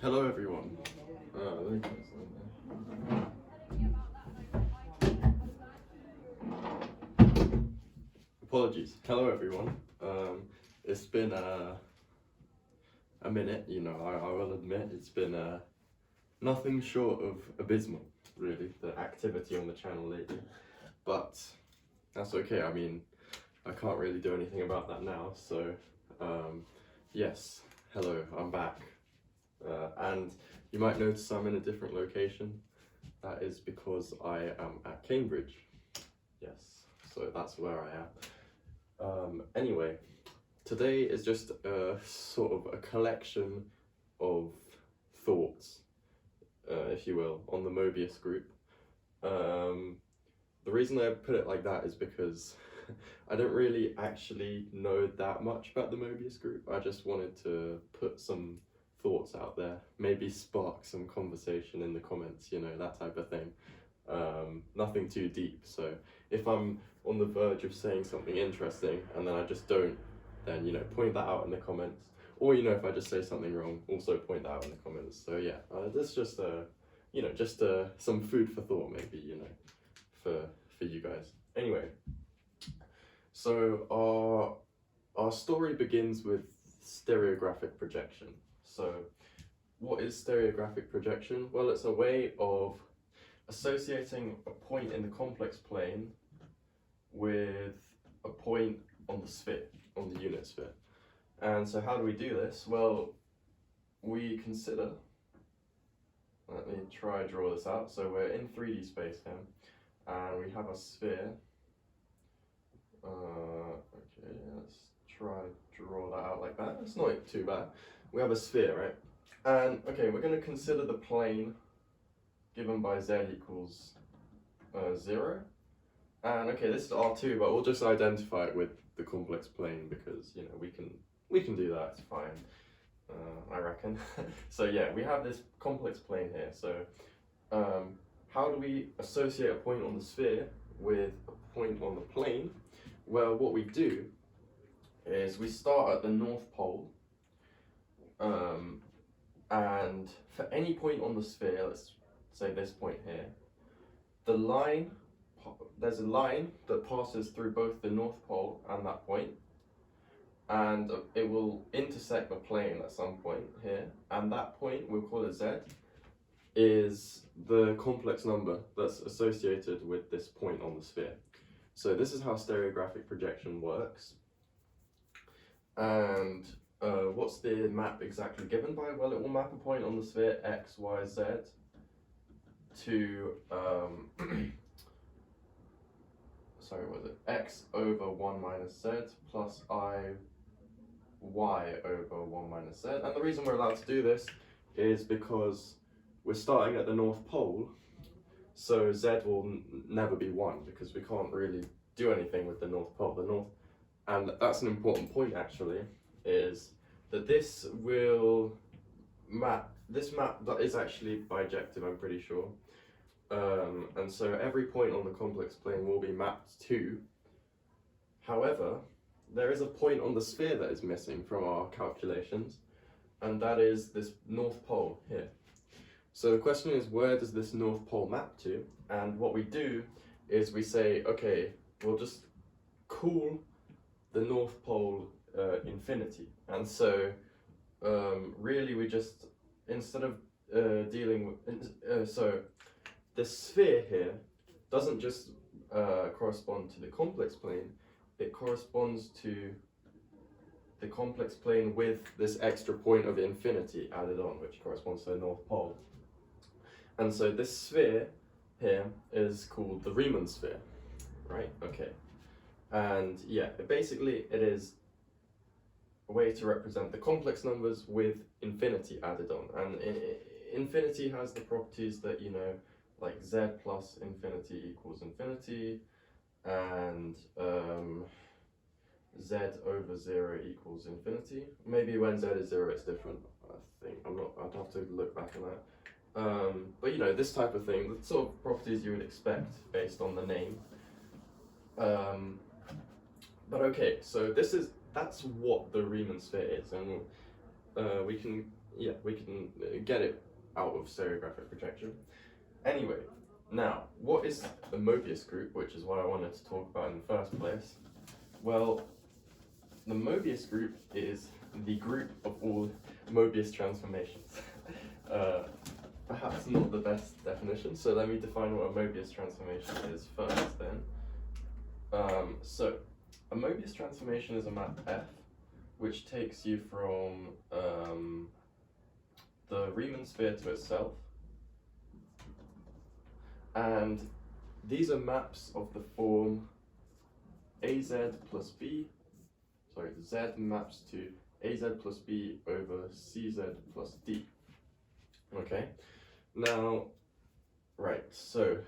Hello everyone. Let me put this on there. Apologies. Hello everyone. It's been a minute, I will admit it's been nothing short of abysmal, really, the activity on the channel lately. But that's okay, I mean, I can't really do anything about that now, so yes, hello, I'm back. And you might notice I'm in a different location. That is because I am at Cambridge. Yes, so that's where I am. Anyway, today is just a sort of a collection of thoughts, if you will, on the Mobius group. The reason I put it like that is because I don't really actually know that much about the Mobius group. I just wanted to put some thoughts out there, maybe spark some conversation in the comments, that type of thing. Nothing too deep, so if I'm on the verge of saying something interesting and then I just don't, then point that out in the comments, or if I just say something wrong, also point that out in the comments. So yeah, that's just some food for thought, maybe, for you guys. Anyway, so our story begins with stereographic projection. So what is stereographic projection? Well, it's a way of associating a point in the complex plane with a point on the sphere, on the unit sphere. And so how do we do this? Well, we consider, let me try draw this out. So we're in 3D space here, and we have a sphere. Okay, let's try draw that out like that. It's not too bad. We have a sphere, right? And okay, we're going to consider the plane given by z equals 0. And okay, this is R2, but we'll just identify it with the complex plane because we can do that. It's fine, I reckon. So yeah, we have this complex plane here. So how do we associate a point on the sphere with a point on the plane? Well, what we do is we start at the North Pole, and for any point on the sphere, let's say this point here, there's a line that passes through both the North Pole and that point, and it will intersect the plane at some point here, and that point, we'll call it Z, is the complex number that's associated with this point on the sphere. So this is how stereographic projection works. And what's the map exactly given by? Well, it will map a point on the sphere x, y, z to sorry, was it x over 1 minus z plus I y over 1 minus z. And the reason we're allowed to do this is because we're starting at the North Pole, so z will never be 1 because we can't really do anything with the North Pole. And that's an important point actually, is that this map that is actually bijective, I'm pretty sure. And so every point on the complex plane will be mapped to. However, there is a point on the sphere that is missing from our calculations, and that is this North Pole here. So the question is, where does this North Pole map to? And what we do is we say, okay, we'll just call the North Pole infinity. And so really we just, instead of dealing with, so the sphere here doesn't just correspond to the complex plane, it corresponds to the complex plane with this extra point of infinity added on, which corresponds to the North Pole. And so this sphere here is called the Riemann sphere, right? Okay. And yeah, basically it is a way to represent the complex numbers with infinity added on. And infinity has the properties that, like z plus infinity equals infinity, and z over 0 equals infinity. Maybe when z is 0 it's different, I think. I'd have to look back on that. But this type of thing, the sort of properties you would expect based on the name. But okay, so that's what the Riemann sphere is, and we can get it out of stereographic projection. Anyway, now what is the Mobius group, which is what I wanted to talk about in the first place? Well, the Mobius group is the group of all Mobius transformations. Perhaps not the best definition, so let me define what a Mobius transformation is first then. So, a Mobius transformation is a map F which takes you from the Riemann sphere to itself, and these are maps of the form AZ plus B, Z maps to AZ plus B over CZ plus D. Okay, now, right, so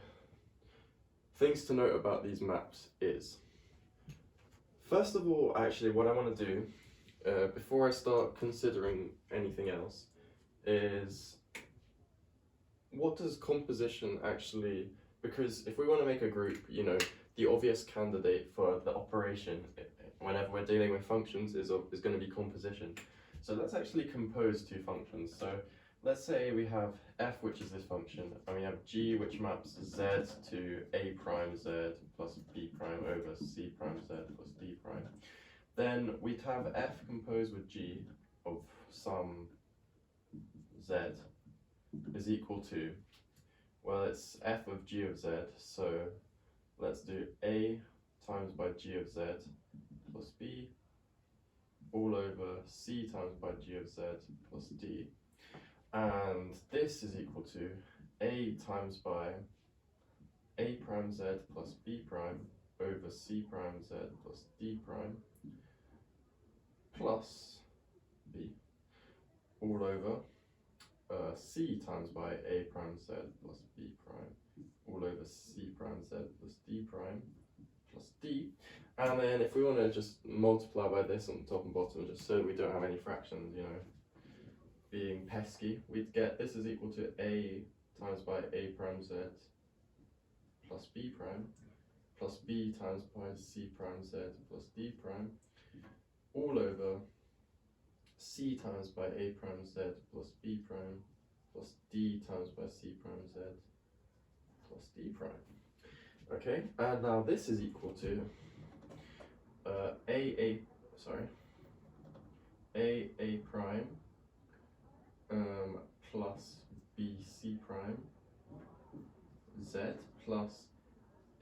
things to note about these maps is, first of all, actually, what I want to do, before I start considering anything else, is what does composition actually, because if we want to make a group, you know, the obvious candidate for the operation, whenever we're dealing with functions, is going to be composition. So let's actually compose two functions. So let's say we have f, which is this function, and we have g, which maps z to a prime z plus b prime over c prime z plus d prime. Then we'd have f composed with g of some z is equal to, well, it's f of g of z, so let's do a times by g of z plus b all over c times by g of z plus d. And this is equal to a times by a prime z plus b prime over c prime z plus d prime plus b all over c times by a prime z plus b prime all over c prime z plus d prime plus d. And then if we want to just multiply by this on top and bottom, just so we don't have any fractions, you know, being pesky, we'd get this is equal to a times by a prime z plus b prime plus b times by c prime z plus d prime all over c times by a prime z plus b prime plus d times by c prime z plus d prime. Okay, and now this is equal to a prime plus bc prime z plus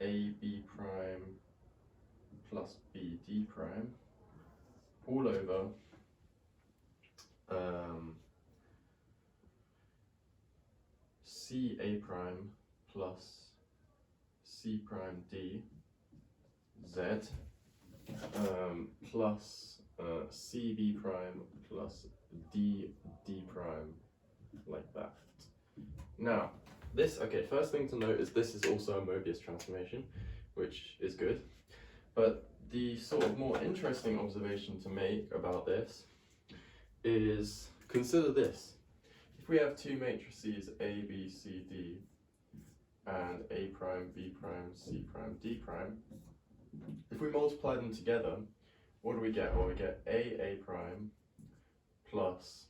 ab prime plus bd prime all over ca prime plus c prime d z plus cb prime plus d prime, like that. Now, this, okay, first thing to note is this is also a Mobius transformation, which is good. But the sort of more interesting observation to make about this is, consider this. If we have two matrices A, B, C, D, and A prime, B prime, C prime, D prime, if we multiply them together, what do we get? Well, we get A prime plus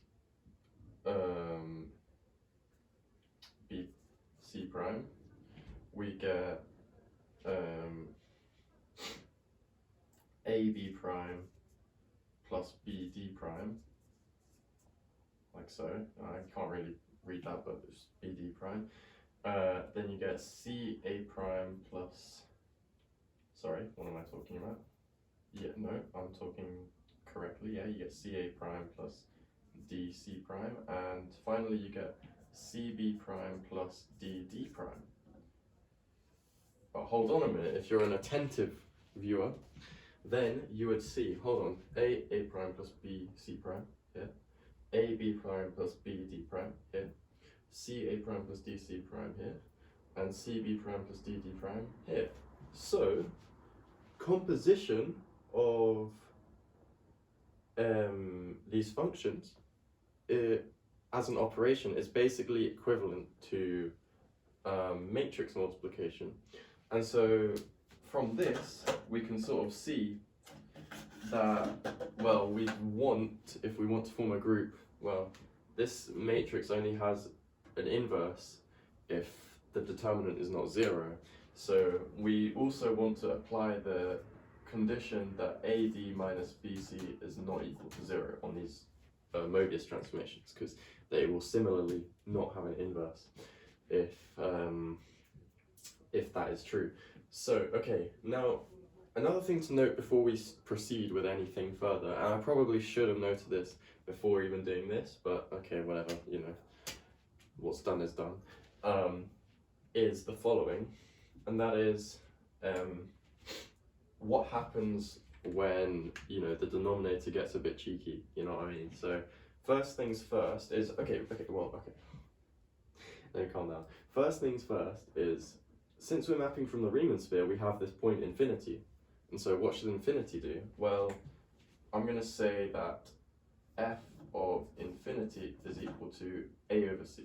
B C prime. We get AB prime plus BD prime, like so. I can't really read that, but it's BD prime. Then you get CA prime plus, sorry, what am I talking about? Yeah, no, I'm talking correctly. Yeah, you get CA prime plus DC prime, and finally you get CB prime plus DD prime. But hold on a minute, if you're an attentive viewer, then you would see, hold on, A prime plus B C prime here, AB prime plus BD prime here, CA prime plus DC prime here, and CB prime plus DD prime here. So, composition of these functions as an operation is basically equivalent to matrix multiplication. And so from this we can sort of see that, well, if we want to form a group, well, this matrix only has an inverse if the determinant is not 0. So we also want to apply the condition that AD minus BC is not equal to 0 on these Mobius transformations, because they will similarly not have an inverse if that is true. So, okay, now another thing to note before we proceed with anything further, and I probably should have noted this before even doing this, but okay, whatever, you know, what's done is done, is the following, and that is what happens when, you know, the denominator gets a bit cheeky, you know what I mean? So first things first is, okay, let me calm down. First things first is, since we're mapping from the Riemann sphere, we have this point infinity. And so what should infinity do? Well, I'm going to say that f of infinity is equal to a over c,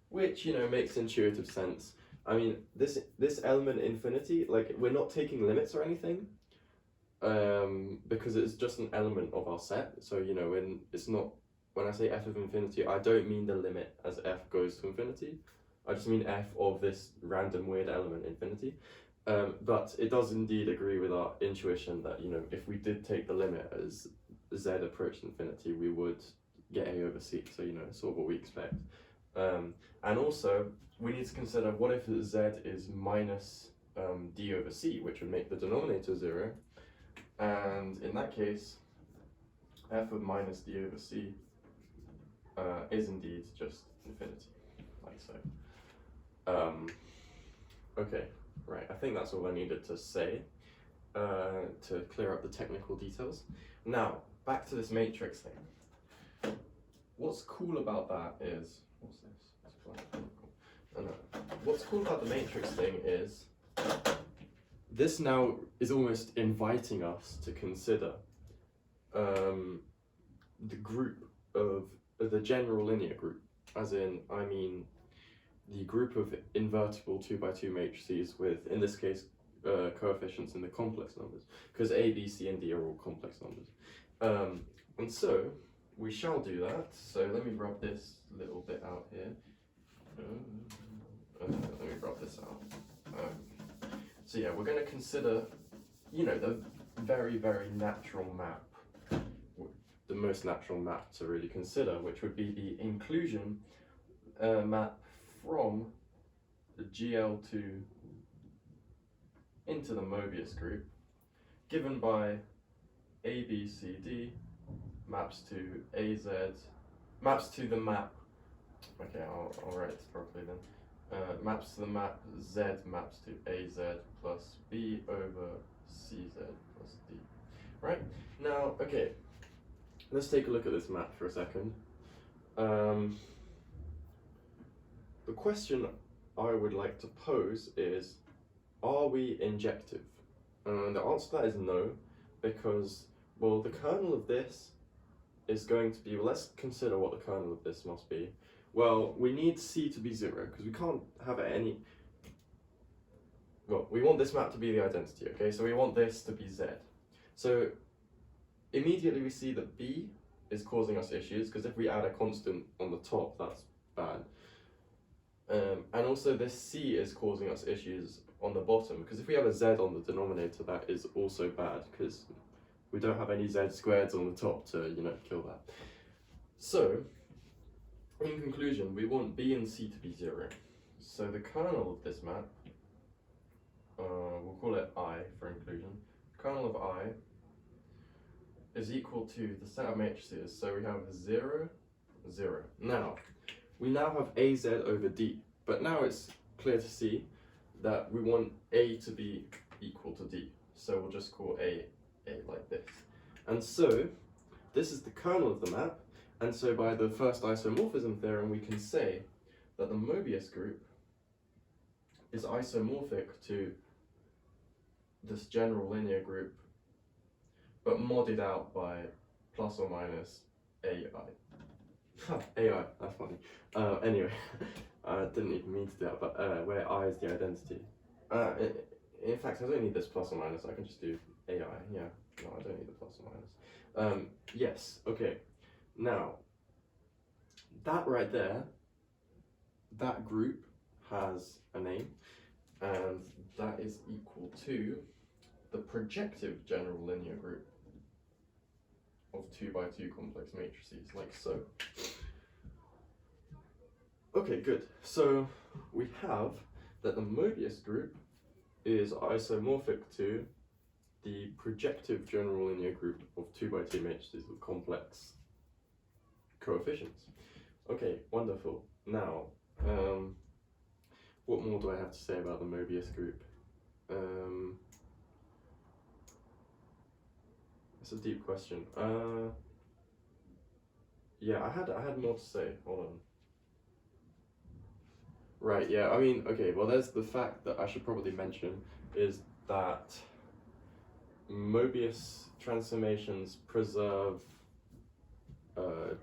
which, you know, makes intuitive sense. I mean, this element infinity, like, we're not taking limits or anything, because it's just an element of our set. So, you know, when I say f of infinity, I don't mean the limit as f goes to infinity. I just mean f of this random weird element infinity. But it does indeed agree with our intuition that, you know, if we did take the limit as z approached infinity, we would get a over c. So, you know, sort of what we expect. And also, we need to consider, what if z is minus d over c, which would make the denominator 0. And in that case, f of minus d over c is indeed just infinity, like so. Okay, right, I think that's all I needed to say to clear up the technical details. Now, back to this matrix thing. What's cool about that is, what's this? Oh, no. What's cool about the matrix thing is, this now is almost inviting us to consider the group of the general linear group, as in, I mean, the group of invertible 2x2 matrices with, in this case, coefficients in the complex numbers, because A, B, C, and D are all complex numbers. And so, we shall do that. So let me rub this little bit out here. Let me rub this out. So yeah, we're going to consider, you know, the very, very natural map, the most natural map to really consider, which would be the inclusion map from the GL2 into the Mobius group, given by ABCD maps to AZ, maps to the map, okay, I'll write this properly then, maps to the map Z maps to AZ plus B over CZ plus D. Right? Now, okay, let's take a look at this map for a second. The question I would like to pose is, are we injective? And the answer to that is no, because, well, the kernel of this is going to be, well, let's consider what the kernel of this must be. Well, we need C to be 0, because we can't have any, well, we want this map to be the identity, okay? So we want this to be Z. So immediately we see that B is causing us issues, because if we add a constant on the top, that's bad. And also this C is causing us issues on the bottom, because if we have a Z on the denominator, that is also bad, because we don't have any Z squareds on the top to, you know, kill that. So, in conclusion, we want B and C to be 0. So the kernel of this map, we'll call it I for inclusion, kernel of I is equal to the set of matrices, so we have 0, 0. Now, we now have AZ over D, but now it's clear to see that we want A to be equal to D, so we'll just call A like this. And so, this is the kernel of the map, and so by the first isomorphism theorem we can say that the Mobius group is isomorphic to this general linear group, but modded out by plus or minus AI. AI, that's funny. Anyway, I didn't even mean to do that, but where I is the identity. In fact, I don't need this plus or minus, I can just do AI, yeah. No, I don't need the plus or minus. Yes, okay. Now, that right there, that group has a name, and that is equal to the projective general linear group of 2 by 2 complex matrices, like so. Okay, good. So we have that the Mobius group is isomorphic to the projective general linear group of 2 by 2 matrices with complex coefficients. Okay, wonderful. Now, what more do I have to say about the Mobius group? It's a deep question. Yeah, I had more to say. Hold on. Right, yeah, I mean, okay, well, there's the fact that I should probably mention is that Mobius transformations preserve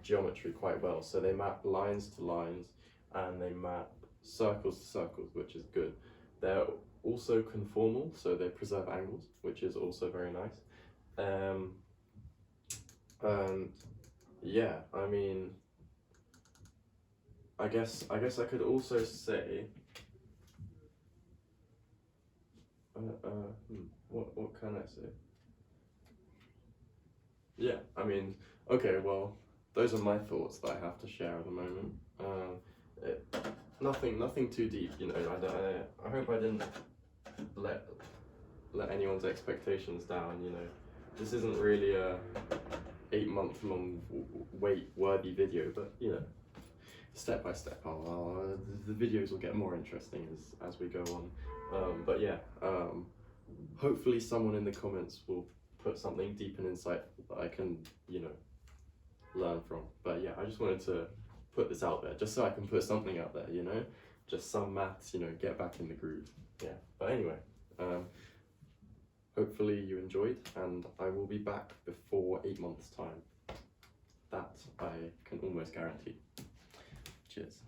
geometry quite well. So they map lines to lines and they map circles to circles, which is good. They're also conformal, so they preserve angles, which is also very nice. And yeah, I mean, I guess I could also say, what can I say? Yeah, I mean, okay, well, those are my thoughts that I have to share at the moment. Nothing too deep, you know. I hope I didn't let anyone's expectations down. You know, this isn't really a 8-month long wait worthy video, but you know, step by step, the videos will get more interesting as we go on. But yeah, hopefully someone in the comments will put something deep and insightful that I can, you know, learn from. But yeah, I just wanted to put this out there just so I can put something out there, you know, just some maths, you know, get back in the groove. Yeah, but anyway, hopefully you enjoyed, and I will be back before 8 months time. That I can almost guarantee. Cheers.